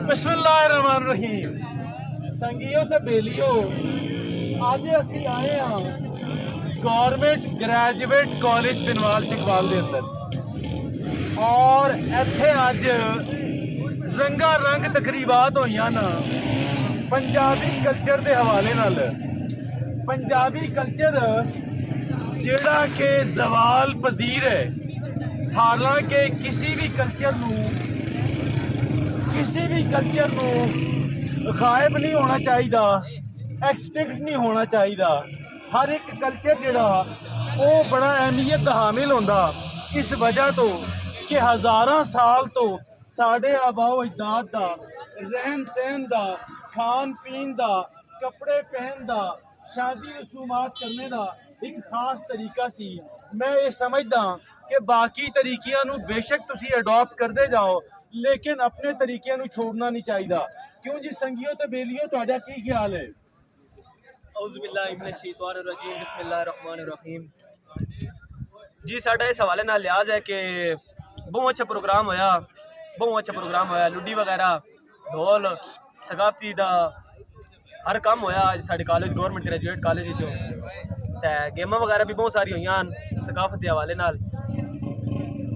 बिस्मिल्लाहिर्रहमानिर्रहीम। संगियो ते बेलियो, अज असी आए हाँ गौरमेंट ग्रैजुएट कॉलेज पिनवाल चकवाल के अंदर और इत्थे अज रंगा रंग तकरीबात होईयां ना पंजाबी कल्चर के हवाले नाल। पंजाबी कल्चर जिहड़ा कि जवाल पजीर है, हालांकि किसी भी कल्चर गायब नहीं होना चाहिए, एक्सटिंक्ट नहीं होना चाहिए। हर एक कल्चर जिहड़ा वो बड़ा अहमियत दा हामिल होंदा, इस वजह तो कि हज़ारां साल तो साढ़े आबाओ अजदाद दा रहन सहन दा, खान पीन दा, कपड़े पहन दा, शादी रसूमात करने दा एक खास तरीका सी। मैं ये समझदा कि बाकी तरीकियां नू बेशक तुसी अडॉप्ट करते जाओ, लेकिन अपने तरीकियां नू छोड़ना नहीं चाहिए। क्यों जी संगियो ते बेलियो, तुहाडा की ख्याल है? बिस्मिल्लाहिर्रहमानिर्रहीम। जी साडा इस हवाले नाल लिहाज है कि बहुत अच्छा प्रोग्राम होया, लुड्डी वगैरह, ढोल, सकाफती दा हर काम होया साडे कॉलेज गौरमेंट ग्रेजुएट कॉलेज तो गेमां वगैरह भी बहुत सारी हुई सकाफत के हवाले नाल।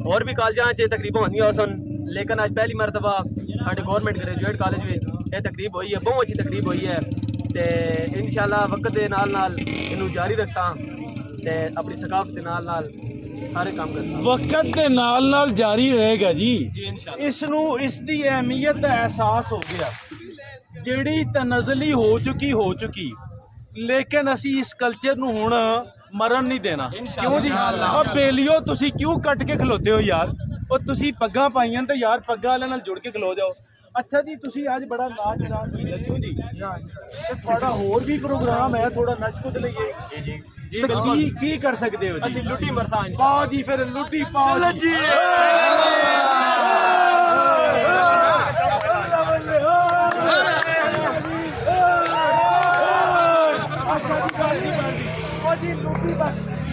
और भी कॉलेजां च तकरीबां होंदियां सन, लेकिन अज पहली मरतबा साडे गौरमेंट ग्रेजुएट कॉलेज में यह तकरीब हुई है, बहुत अच्छी तकरीब हुई है। तो इंशाल्लाह वक्त के नाल इनू जारी रखसा ते अपनी सकाफत के नाल सारे काम करसा। वक्त के नाल जारी रहेगा जी इंशाल्लाह। इसनू इसकी अहमियत का एहसास हो गया, जिहड़ी तनज़ली हो चुकी, लेकिन असी इस कल्चर नू हुण मरन नहीं देना। क्यों जी? अब बेलियो तुसी क्यों कट के खलोते हो यार? और तुसी पग्गां पाईयां तो यार पग्गां वाले नाल जुड़ के खलो जाओ। अच्छा जी, तुसी आज बड़ा नाच डांस किया, क्यों जी? ते थोड़ा होर भी प्रोग्राम है, थोड़ा नच कुद लईए जी। तो की कर सकते हो जी? लुटी मरसा पाओ जी, फिर लुटी पाओ जी।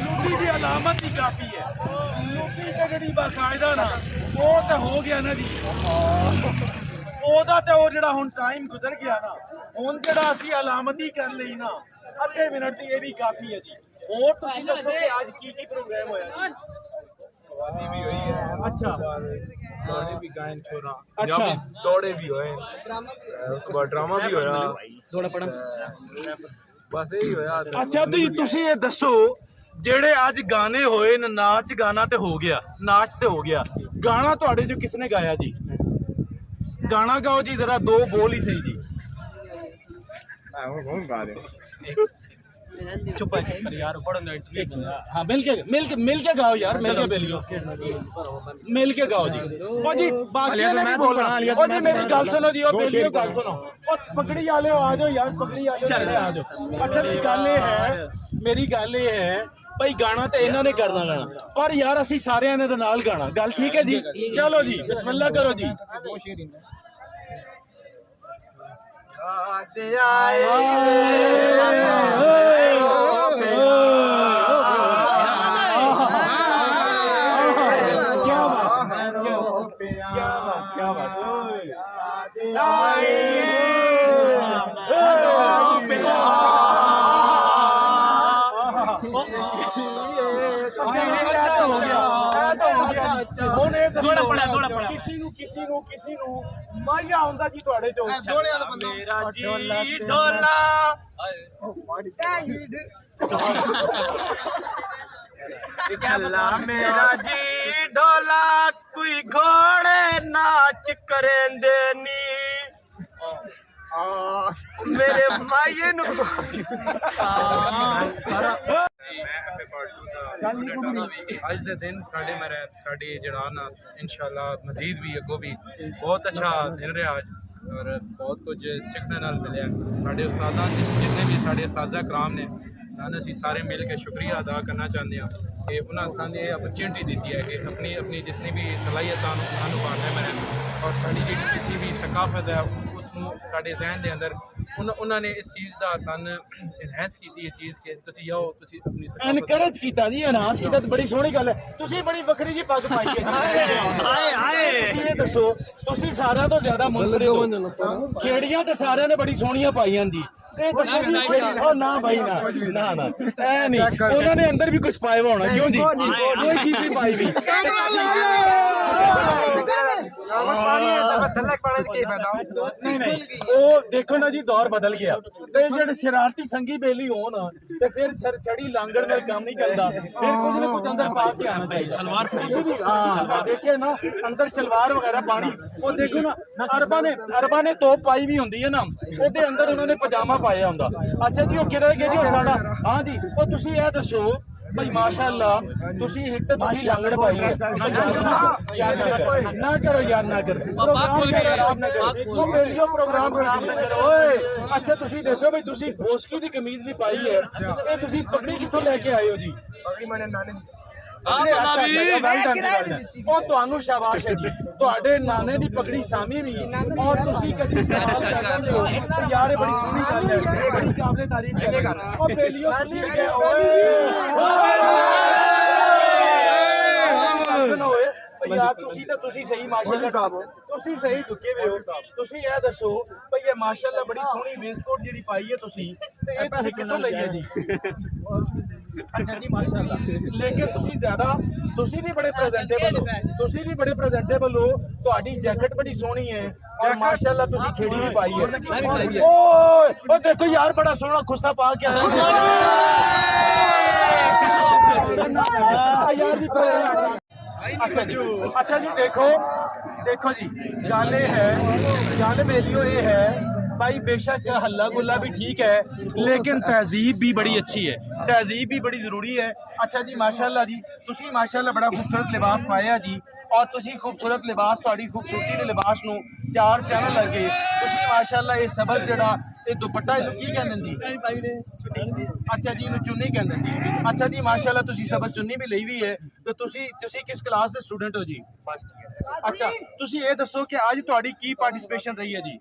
लुटी की अलामत ही काफी है। लुटी जगड़ी बाकायदा ना वो तो हो गया ना जी, ओदा तो वो जड़ा हुण टाइम गुजर गया ना, हुण जड़ा असी अलामत ही कर ली ना अद्धे मिनट की, ये भी काफी है जी। और तुसी दसो कि आज की प्रोग्राम होया? कवाली भी हुई है, अच्छा, गाने भी गाए छोरा, अच्छा, दौड़े भी हुए, उसके बाद ड्रामा भी होया, थोड़ा पढ़न बस यही होया। अच्छा तुसी ये दसो जेड़े आज गाने होए न, नाच गाना ते हो गया, नाच ते हो गया, गाना तुहाडे जो किसने गाया जी? गाना गाओ जी जरा, दो बोल ही सही जी। चुप यार, पढ़न हाँ मिल के गाओ यार, मिल के बेलियो, मिल के गाओ जी। ओ जी बाकी ने भी बोलना। ओ जी मेरी गल सुनो जी, ओ बेलियो गल सुनो, ओ पगड़ी वाले आ जाओ यार, पगड़ी वाले आ जाओ। अच्छा मेरी गल ये है भाई, गाना तो इन्होंने करना गाना, पर यार असी सारे ने दे नाल गाना। गल ठीक है जी? चलो जी बिस्मिल्लाह करो जी। क्या बात किसी माया आंदा जी तुहाडे चो? मेरा जी ढोला चला, मेरा जी ढोला कोई घोड़े नाच करेंदे नी मेरे माये नु। आज दे दिन साडी जड़ा ना इंशाल्लाह मजीद भी अगो भी बहुत अच्छा दिन रहा आज, और बहुत कुछ सीखने नाल मिले। साडे उस्तादां जितने भी साडे उस्तादा कराम ने, असी सारे मिल के शुक्रिया अदा करना चाहते हैं कि उन्होंने सानू ये अपॉर्चुनिटी दी है कि अपनी जितनी भी सलाहियत बांधे मैंने, और साड़ी जितनी भी सकाफत है उस ਨੂੰ ਸਾਡੇ ਜ਼ਹਿਨ ਦੇ ਅੰਦਰ ਉਹਨਾਂ ਨੇ ਇਸ ਚੀਜ਼ ਦਾ ਸਾਨੂੰ ਇਨਹੈਂਸ ਕੀਤੀ ਇਹ ਚੀਜ਼ ਕਿ ਤੁਸੀਂ ਆਓ ਤੁਸੀਂ ਆਪਣੀ ਐਨਕਰੇਜ ਕੀਤਾ ਜੀ, ਐਨਹਾਂਸ ਕੀਤਾ ਤੇ ਬੜੀ ਸੋਹਣੀ ਗੱਲ ਹੈ। ਤੁਸੀਂ ਬੜੀ ਵੱਖਰੀ ਜੀ ਪੱਗ ਪਾਈ ਹੈ ਤੁਸੀਂ ਇਹ ਦੱਸੋ, ਤੁਸੀਂ ਸਾਰਿਆਂ ਤੋਂ ਜ਼ਿਆਦਾ ਮੁਨਫਰਿਦ ਹੋ। ਖੇੜੀਆਂ ਤੇ ਸਾਰਿਆਂ ਨੇ ਬੜੀ ਸੋਹਣੀਆਂ ਪਾਈਆਂ ਦੀ, ਇਹ ਦੱਸੋ ਜੀ ਖੇੜੀ ਉਹ ਨਾ ਭਾਈ ਨਾ ਨਾ ਐ ਨਹੀਂ, ਉਹਨਾਂ ਨੇ ਅੰਦਰ ਵੀ ਕੁਝ ਪਾਇਆ ਹੋਣਾ ਕਿਉਂ ਜੀ, ਕੋਈ ਚੀਜ਼ ਨਹੀਂ ਪਾਈ ਵੀ। ਨਹੀਂ ਨਹੀਂ ਉਹ ਦੇਖੋ ਨਾ ਜੀ, ਦੌਰ ਬਦਲ ਗਿਆ ਤੇ ਜਿਹੜੇ ਸ਼ਰਾਰਤੀ ਸੰਗੀ ਬੇਲੀ ਹੋਣ ਤੇ ਫਿਰ ਛੜੀ ਲਾਂਗੜ ਨਾਲ ਕੰਮ ਨਹੀਂ ਚੱਲਦਾ, ਫਿਰ ਕੁਝ ਨਾ ਕੁਝ ਅੰਦਰ ਪਾ ਕੇ ਆਣਾ ਚਾਹੀਦਾ। ਸਲਵਾਰ ਤੁਸੀਂ ਵੀ ਹਾਂ ਦੇਖੇ ਨਾ ਅੰਦਰ ਸਲਵਾਰ ਵਗੈਰਾ ਪਾਣੀ, ਉਹ ਦੇਖੋ ਨਾ ਅਰਬਾਂ ਨੇ ਤੋਪ ਪਾਈ ਵੀ ਹੁੰਦੀ ਹੈ ਨਾ, ਉਹਦੇ ਅੰਦਰ ਉਹਨਾਂ ਨੇ ਪਜਾਮਾ ਪਾਇਆ ਹੁੰਦਾ। ਅੱਛਾ ਜੀ ਉਹ ਕਿਹੜਾ ਗਏ ਜੀ ਉਹ ਸਾਡਾ, ਹਾਂ ਜੀ ਉਹ ਤੁਸੀਂ ਇਹ ਦੱਸੋ ਭਾਈ ਮਾਸ਼ਾਅੱਲਾ ਤੁਸੀਂ ਇੱਕ ਤਾਂ ਤੁਸੀਂ ਲਾਂਗੜ ਪਾਈ ਹੈ, ਯਾਰ ਨਾ ਕਰੋ ਯਾਰ ਨਾ ਕਰੋ, ਪ੍ਰੋਗਰਾਮ ਖਰਾਬ ਨਾ ਕਰੋ, ਉਹ ਬੇਲੀਓ ਪ੍ਰੋਗਰਾਮ ਖਰਾਬ ਨਾ ਕਰੋ ਓਏ। ਅੱਛਾ ਤੁਸੀਂ ਦੱਸੋ ਭਾਈ ਤੁਸੀਂ ਬੋਸਕੀ ਦੀ ਕਮੀਜ਼ ਵੀ ਪਾਈ ਹੈ, ਇਹ ਤੁਸੀਂ ਪਗੜੀ ਕਿੱਥੋਂ ਲੈ ਕੇ ਆਏ ਹੋ ਜੀ? ਪਗੜੀ ਮੈਨੇ ਨਾਨੇ ਉਹ ਤੁਹਾਨੂੰ ਸ਼ਾਬਾਸ਼ ਹੈ ਜੀ, ਤੁਹਾਡੇ ਨਾਨੇ ਦੀ ਪਗੜੀ ਸਾਮੀ ਵੀ ਔਰ ਤੁਸੀਂ ਕਦੀ ਇਸਤੇਮਾਲ ਕਰ ਸਕਦੇ ਹੋ ਯਾਰ, ਇਹ ਬੜੀ ਸੋਹਣੀ ਗੱਲ ਹੈ, ਬੜੀ ਕਾਬਲੇ ਤਾਰੀਫ ਹੈ। ਉਹ ਬੇਲੀਓ ਤੁਸੀਂ ਯਾਰ ਤੁਸੀਂ ਸਹੀ ਮਾਸ਼ਾਅੱਲਾ ਤੁਸੀਂ ਸਹੀ ਢੁੱਕੇ ਹੋਏ ਹੋ। ਤੁਸੀਂ ਇਹ ਦੱਸੋ ਭਈ ਇਹ ਮਾਸ਼ਾਅੱਲਾ ਬੜੀ ਸੋਹਣੀ ਵੇਸਟਕੋਟ ਜਿਹੜੀ ਪਾਈ ਹੈ ਤੁਸੀਂ, ਤੇ ਇਹ ਤੁਸੀਂ ਕਿੱਥੋਂ ਲਈ ਹੈ ਜੀ? ਅੱਛਾ ਜੀ ਮਾਸ਼ਾਅੱਲਾ, ਲੇਕਿਨ ਤੁਸੀਂ ਵੀ ਬੜੇ ਪ੍ਰੈਜ਼ੈਂਟੇਬਲ ਹੋ, ਤੁਸੀਂ ਵੀ ਬੜੇ ਪ੍ਰੈਜ਼ੈਂਟੇਬਲ ਹੋ, ਤੁਹਾਡੀ ਜੈਕਟ ਬੜੀ ਸੋਹਣੀ ਹੈ ਔਰ ਮਾਸ਼ਾਅੱਲਾ ਤੁਸੀਂ ਖੇੜੀ ਵੀ ਪਾਈ ਹੈ। ਓਏ ਉਹ ਦੇਖੋ ਯਾਰ ਬੜਾ ਸੋਹਣਾ ਖੁੱਸਾ ਪਾ ਕੇ ਆਇਆ ਯਾਰ ਜੀ। ਅੱਛਾ ਜੀ ਦੇਖੋ ਜੀ ਗੱਲ ਇਹ ਹੈ, ਗੱਲ ਮੇਲਿਓ ਇਹ ਹੈ भाई बेशक हल्ला गुल्ला भी ठीक है, लेकिन तहजीब भी बड़ी अच्छी है, तहजीब भी बड़ी ज़रूरी है। अच्छा जी माशाल्लाह जी, तुसी माशाल्लाह बड़ा खूबसूरत लिबास पाया जी, और तुसी खूबसूरत लिबास तुहाडी खूबसूरती दे लिबास नूं चार चैनल लगे, तुसी माशाल्लाह ये सबज जिहड़ा ये दुपट्टा इहनूं की कहंदे जी? अच्छा जी इहनूं चुन्नी कहंदे जी। अच्छा जी माशाल्लाह तुसी सबज चुन्नी भी ਲਈ ਵੀ ਹੈ, ਤੇ ਤੁਸੀਂ ਕਿਸ ਕਲਾਸ ਦੇ ਸਟੂਡੈਂਟ ਹੋ ਜੀ? First year. ਅੱਛਾ ਤੁਸੀਂ ਇਹ ਦੱਸੋ ਕਿ ਅੱਜ ਤੁਹਾਡੀ ਕੀ ਪਾਰਟਿਸਿਪੇਸ਼ਨ ਰਹੀ ਹੈ ਜੀ?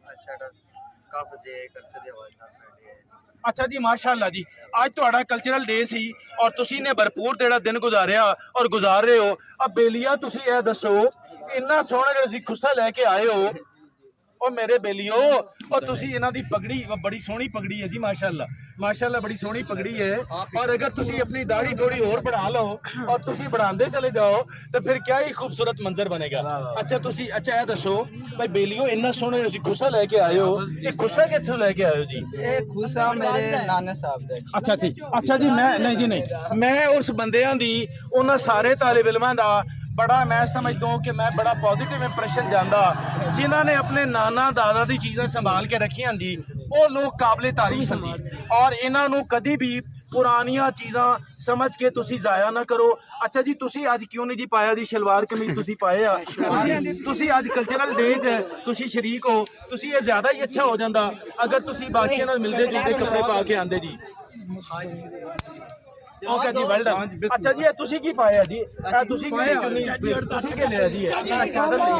अच्छा जी माशाअल्लाह जी, आज ਤੁਹਾਡਾ ਕਲਚਰਲ ਡੇ ਸੀ ਔਰ ਤੁਸੀਂ ਨੇ ਭਰਪੂਰ ਜਿਹੜਾ ਦਿਨ ਗੁਜ਼ਾਰਿਆ ਔਰ ਗੁਜ਼ਾਰ ਰਹੇ ਹੋ। अब ਬੇਲੀਆ ਤੁਸੀਂ ਇਹ ਦੱਸੋ ਇੰਨਾ ਸੋਹਣਾ ਜਿਹੜਾ ਤੁਸੀਂ ਖੁੱਸਾ ਲੈ ਕੇ ਆਏ ਹੋ, ਉਹ ਮੇਰੇ ਬੇਲੀਓ और ਤੁਸੀਂ ਇਹਨਾਂ ਦੀ ਪਗੜੀ ਬੜੀ ਸੋਹਣੀ ਪਗੜੀ ਹੈ जी माशाअल्लाह माशाअल्लाह बड़ी सोहनी पगड़ी है। और अगर तुसी अपनी दाढ़ी थोड़ी और बढ़ा लो और तुसी बढ़ाते चले जाओ तो फिर क्या ही खूबसूरत मंजर बनेगा। अच्छा तुसी अच्छा ये दसो भाई बेलियो इन्ना सोहना तुसी खुस्सा लेके आए हो, ये खुस्सा कित्थों लेके आए हो जी? ये खुस्सा मेरे नाना साहब दा। अच्छा जी, अच्छा जी मैं नहीं जी नहीं, मैं उस बंदियां दी उन्हां सारे तालिब इल्मां दा बड़ा मैं समझदा हूं कि मैं बड़ा पॉजिटिव इंप्रैशन जांदा जिन्हां ने अपने नाना दादा दी चीज़ां संभाल के रखियां जी, वो लोग काबिले तारीफ हैं और इन्हां नूं कदी भी पुरानियां चीज़ां समझ के तुसी जाया ना करो। अच्छा जी तुसी अज क्यों नहीं जी पाया जी शलवार कमीज तुसी पाए आ, तुसी अज कल्चरल डे च तुसी शरीक हो, तुसी ये ज़्यादा ही अच्छा हो जांदा अगर तुसी बाकियां नाल मिलदे जुलदे कपड़े पा के आंदे जी। ओके जी वेल डन। अच्छा जी तुसी की पाया जी? तुसी की चुन्नी तुसी के लिया जी? चादर ली।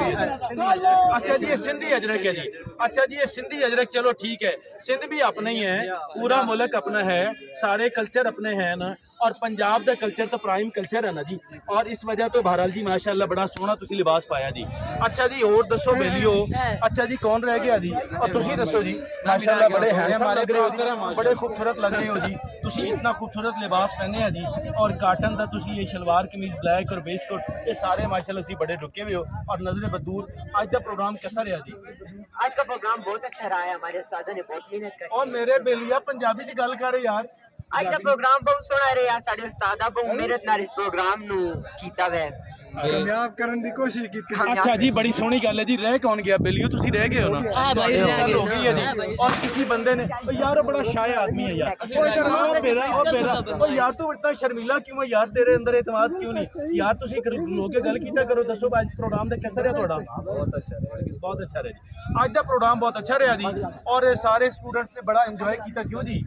अच्छा जी ये सिंधी अजरक है जी। अच्छा जी ये सिंधी अजरक चलो ठीक है, सिंध भी अपना ही है, पूरा मुल्क अपना है, सारे कल्चर अपने हैं ना, और पंजाब का कल्चर तो प्राइम कल्चर है ना जी, और इस वजह तो बहरहाल जी माशाअल्लाह बड़ा सोहना तुसी लिबास पाया जी। अच्छा जी और दसो बेलियो, अच्छा जी कौन रह गया जी? और तुसी दसो जी माशाअल्लाह बड़े हैंडसम लग रहे हो जी, बड़े खूबसूरत लग रहे हो जी, तुसी इतना खूबसूरत लिबास पहने हैं जी, और काटन का तुसी ये शलवार कमीज ब्लैक और वेस्ट कोट ये सारे माशाअल्लाह तुसी बड़े ढुके हुए हो और नजरे बदूर। आज का प्रोग्राम कैसा रहा जी? आज का प्रोग्राम बहुत अच्छा रहा है, हमारे उस्ताद ने बहुत मेहनत करी। और मेरे बेलिया पंजाबी च गल कर यार, आज का प्रोग्राम बहुत सोहना रहा, साडे उस्ताद बहुत मेहनत नाल इस प्रोग्राम नू कीता वै कामयाब करने की कोशिश की। अच्छा जी बड़ी सोहनी गल है जी। रह कौन गया बेलियो? तुसी रह गए हो ना? हां भाई रह गए हो गई है जी। और किसी बंदे ने यार बड़ा शाय आदमी है यार, ओ इधर आओ मेरा ओ यार तू इतना शर्मिला क्यों है यार, तेरे अंदर एतमाद क्यों नहीं यार? तुसी लोग गल कीता करो, दसो आज प्रोग्राम दा कैसा रहा ਤੁਹਾਡਾ? बहुत अच्छा रहा जी। आज दा प्रोग्राम बहुत अच्छा रहा जी, और सारे स्टूडेंट्स ने बड़ा एंजॉय कीता। क्यों जी?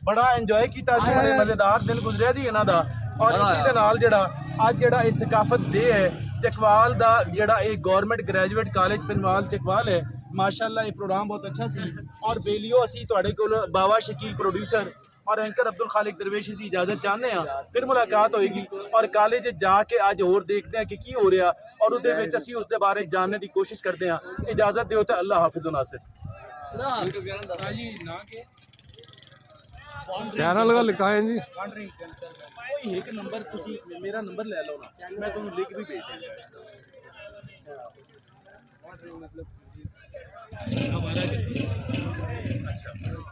बड़ा एंजॉय कीता जी, बड़े मजेदार दिन गुजरिया जी इन्हां दा। और इसी दे नाल जेड़ा ਅੱਜ ਜਿਹੜਾ ਇਹ ਸਕਾਫਤ ਡੇ ਹੈ ਚਕਵਾਲ ਦਾ, ਜਿਹੜਾ ਇਹ ਗਵਰਨਮੈਂਟ ਗ੍ਰੈਜੂਏਟ ਕਾਲਜ ਪਿੰਵਾਲ ਚਕਵਾਲ ਹੈ, ਮਾਸ਼ਾਅੱਲਾ ਇਹ ਪ੍ਰੋਗਰਾਮ ਬਹੁਤ ਅੱਛਾ ਸੀ ਔਰ ਬੇਲੀਓ ਅਸੀਂ ਤੁਹਾਡੇ ਕੋਲ ਬਾਵਾ ਸ਼ਕੀਲ ਪ੍ਰੋਡਿਊਸਰ ਔਰ ਐਂਕਰ ਅਬਦੁਲ ਖਾਲਿਕ ਦਰਵੇਸ਼ ਦੀ ਇਜਾਜ਼ਤ ਚਾਹੁੰਦੇ ਹਾਂ ਫਿਰ ਮੁਲਾਕਾਤ ਹੋਏਗੀ ਔਰ ਕਾਲਜ ਜਾ ਕੇ ਅੱਜ ਹੋਰ ਦੇਖਦੇ ਹਾਂ ਕਿ ਕੀ ਹੋ ਰਿਹਾ ਔਰ ਉਹਦੇ ਵਿੱਚ ਅਸੀਂ ਉਸ ਦੇ ਬਾਰੇ ਜਾਣਨ ਦੀ ਕੋਸ਼ਿਸ਼ ਕਰਦੇ ਹਾਂ ਇਜਾਜ਼ਤ ਦਿਓ ਤਾਂ ਅੱਲਾਹ ਹਾਫਿਜ਼ ਨਾਸਿਰ ਸਿਆਣਾ ਲਗਾ ਲਿਖਾ ਹੈ ਜੀ ਕੋਈ ਇੱਕ ਨੰਬਰ ਤੁਸੀਂ ਮੇਰਾ ਨੰਬਰ ਲੈ ਲਓ ਨਾ ਮੈਂ ਤੁਹਾਨੂੰ ਲਿੰਕ ਵੀ ਭੇਜ ਦਿੰਦਾ